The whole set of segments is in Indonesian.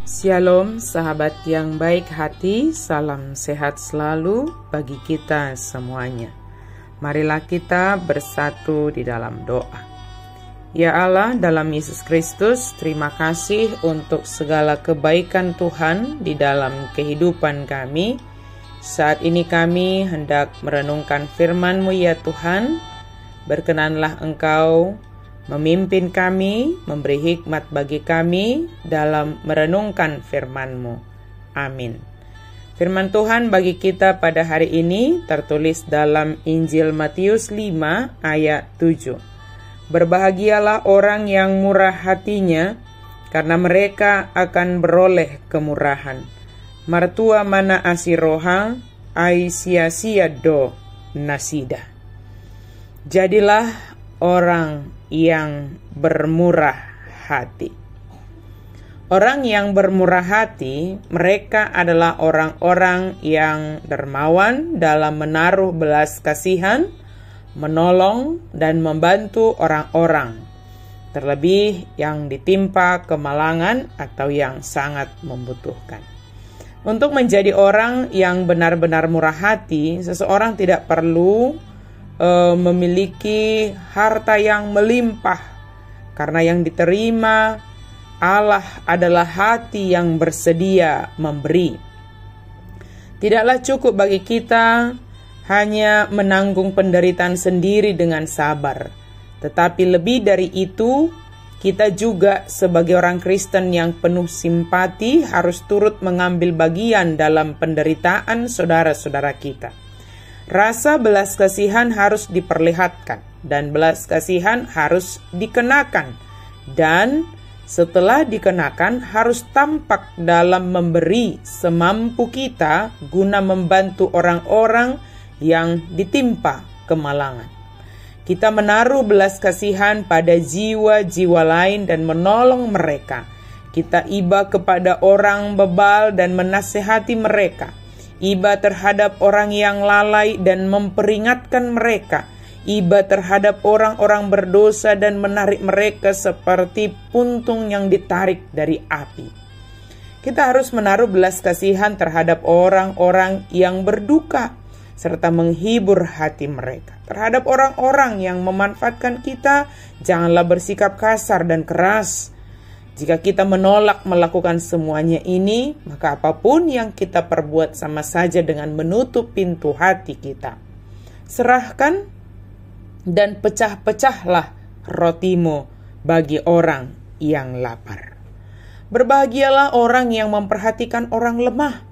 Shalom sahabat yang baik hati, salam sehat selalu bagi kita semuanya. Marilah kita bersatu di dalam doa. Ya Allah, dalam Yesus Kristus, terima kasih untuk segala kebaikan Tuhan di dalam kehidupan kami. Saat ini kami hendak merenungkan firman-Mu ya Tuhan. Berkenanlah Engkau memimpin kami, memberi hikmat bagi kami dalam merenungkan firman-Mu. Amin. Firman Tuhan bagi kita pada hari ini tertulis dalam Injil Matius 5 ayat 7. Berbahagialah orang yang murah hatinya, karena mereka akan beroleh kemurahan. Martua mana asiroha, ai sia-sia do nasida. Jadilah orang yang bermurah hati. Orang yang bermurah hati, mereka adalah orang-orang yang dermawan dalam menaruh belas kasihan, menolong dan membantu orang-orang, terlebih yang ditimpa kemalangan atau yang sangat membutuhkan. Untuk menjadi orang yang benar-benar murah hati, seseorang tidak perlu memiliki harta yang melimpah, karena yang diterima Allah adalah hati yang bersedia memberi. Tidaklah cukup bagi kita hanya menanggung penderitaan sendiri dengan sabar, tetapi lebih dari itu, kita juga sebagai orang Kristen yang penuh simpati harus turut mengambil bagian dalam penderitaan saudara-saudara kita. Rasa belas kasihan harus diperlihatkan dan belas kasihan harus dikenakan, dan setelah dikenakan harus tampak dalam memberi semampu kita guna membantu orang-orang yang ditimpa kemalangan. Kita menaruh belas kasihan pada jiwa-jiwa lain dan menolong mereka. Kita iba kepada orang bebal dan menasehati mereka. Iba terhadap orang yang lalai dan memperingatkan mereka. Iba terhadap orang-orang berdosa dan menarik mereka seperti puntung yang ditarik dari api. Kita harus menaruh belas kasihan terhadap orang-orang yang berduka, serta menghibur hati mereka. Terhadap orang-orang yang memanfaatkan kita, janganlah bersikap kasar dan keras. Jika kita menolak melakukan semuanya ini, maka apapun yang kita perbuat sama saja dengan menutup pintu hati kita. Serahkan dan pecah-pecahlah rotimu bagi orang yang lapar. Berbahagialah orang yang memperhatikan orang lemah.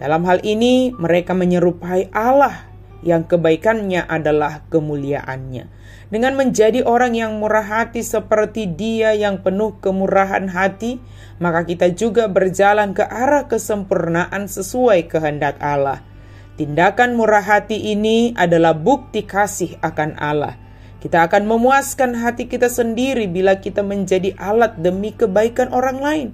Dalam hal ini, mereka menyerupai Allah yang kebaikannya adalah kemuliaannya. Dengan menjadi orang yang murah hati seperti Dia yang penuh kemurahan hati, maka kita juga berjalan ke arah kesempurnaan sesuai kehendak Allah. Tindakan murah hati ini adalah bukti kasih akan Allah. Kita akan memuaskan hati kita sendiri bila kita menjadi alat demi kebaikan orang lain.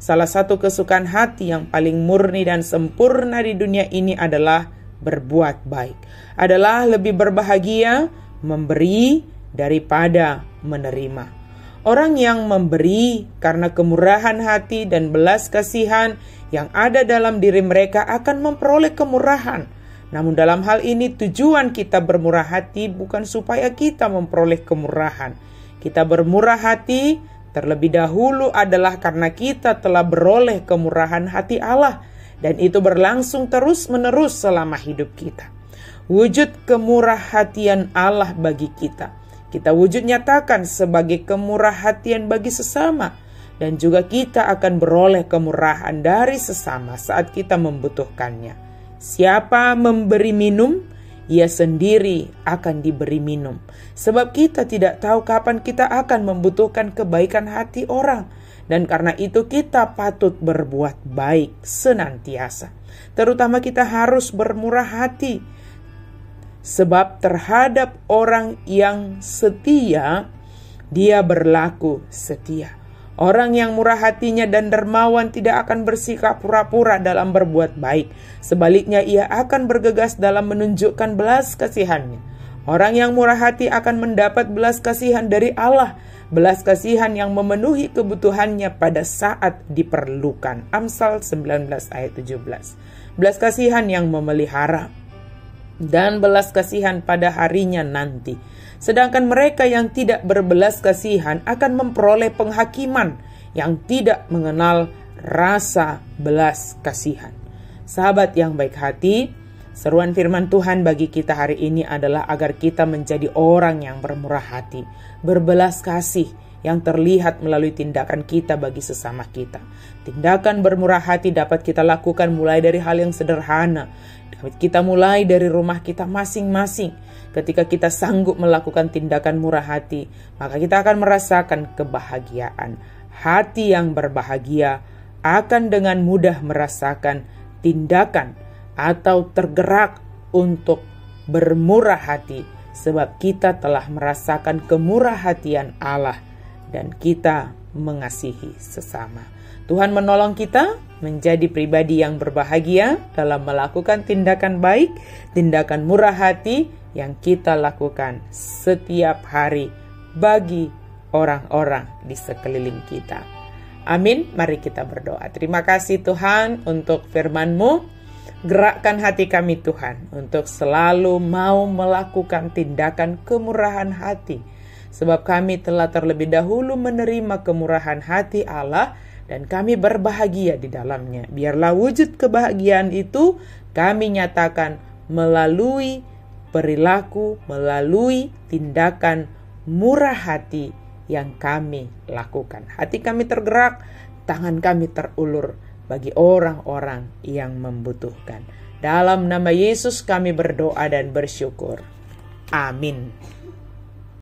Salah satu kesukaan hati yang paling murni dan sempurna di dunia ini adalah berbuat baik. Adalah lebih berbahagia memberi daripada menerima. Orang yang memberi karena kemurahan hati dan belas kasihan yang ada dalam diri mereka akan memperoleh kemurahan. Namun dalam hal ini tujuan kita bermurah hati bukan supaya kita memperoleh kemurahan. Kita bermurah hati terlebih dahulu adalah karena kita telah beroleh kemurahan hati Allah, dan itu berlangsung terus-menerus selama hidup kita. Wujud kemurahhatian Allah bagi kita, kita wujud nyatakan sebagai kemurahhatian bagi sesama, dan juga kita akan beroleh kemurahan dari sesama saat kita membutuhkannya. Siapa memberi minum, ia sendiri akan diberi minum. Sebab kita tidak tahu kapan kita akan membutuhkan kebaikan hati orang. Dan karena itu kita patut berbuat baik senantiasa. Terutama kita harus bermurah hati. Sebab terhadap orang yang setia, Dia berlaku setia. Orang yang murah hatinya dan dermawan tidak akan bersikap pura-pura dalam berbuat baik. Sebaliknya ia akan bergegas dalam menunjukkan belas kasihannya. Orang yang murah hati akan mendapat belas kasihan dari Allah, belas kasihan yang memenuhi kebutuhannya pada saat diperlukan. Amsal 19 ayat 17. Belas kasihan yang memelihara dan belas kasihan pada harinya nanti. Sedangkan mereka yang tidak berbelas kasihan akan memperoleh penghakiman yang tidak mengenal rasa belas kasihan. Sahabat yang baik hati, seruan firman Tuhan bagi kita hari ini adalah agar kita menjadi orang yang bermurah hati, berbelas kasih yang terlihat melalui tindakan kita bagi sesama kita. Tindakan bermurah hati dapat kita lakukan mulai dari hal yang sederhana. Dapat kita mulai dari rumah kita masing-masing. Ketika kita sanggup melakukan tindakan murah hati, maka kita akan merasakan kebahagiaan. Hati yang berbahagia akan dengan mudah merasakan tindakan atau tergerak untuk bermurah hati, sebab kita telah merasakan kemurahhatian Allah dan kita mengasihi sesama. Tuhan menolong kita menjadi pribadi yang berbahagia dalam melakukan tindakan baik, tindakan murah hati yang kita lakukan setiap hari bagi orang-orang di sekeliling kita. Amin. Mari kita berdoa. Terima kasih Tuhan untuk firman-Mu. Gerakkan hati kami Tuhan untuk selalu mau melakukan tindakan kemurahan hati. Sebab kami telah terlebih dahulu menerima kemurahan hati Allah dan kami berbahagia di dalamnya. Biarlah wujud kebahagiaan itu kami nyatakan melalui perilaku, melalui tindakan murah hati yang kami lakukan. Hati kami tergerak, tangan kami terulur bagi orang-orang yang membutuhkan. Dalam nama Yesus kami berdoa dan bersyukur. Amin.